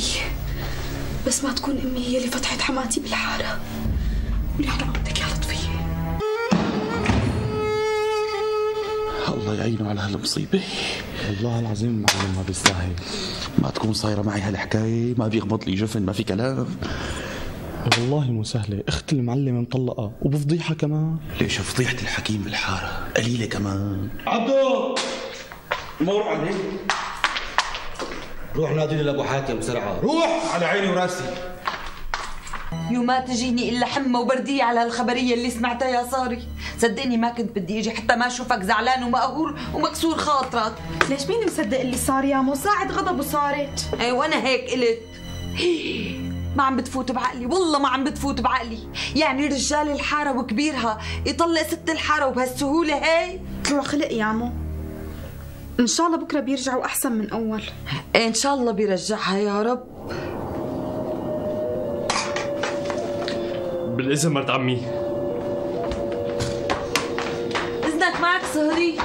أمي، بس ما تكون أمي هي اللي فتحت حماتي بالحارة. قولي على عمتك يا لطفية. الله يعينه على هالمصيبة. والله العظيم معلم ما بيستاهل. ما تكون صايرة معي هالحكاية ما بيغمض لي جفن، ما في كلام. والله مو سهلة، اخت المعلم مطلقة وبفضيحة كمان. ليش فضيحة الحكيم بالحارة قليلة كمان. عبدو المور عليه، روح نادي لي لابو حاتم بسرعة، روح على عيني وراسي. يوما تجيني الا حمى وبرديه على الخبريه اللي سمعتها يا صاري. صدقني ما كنت بدي اجي حتى ما اشوفك زعلان ومقهور ومكسور خاطرك. ليش مين مصدق اللي صار يا مو؟ ساعة غضب وصارت. اي وانا هيك قلت. ما عم بتفوت بعقلي، والله ما عم بتفوت بعقلي. يعني رجال الحاره وكبيرها يطلق ست الحاره وبهالسهوله هي؟ طلع خلق يا مو. ان شاء الله بكره بيرجعوا احسن من اول. ايه ان شاء الله بيرجعها يا رب. بالإذن مرت عمي. إذنك معك صهري.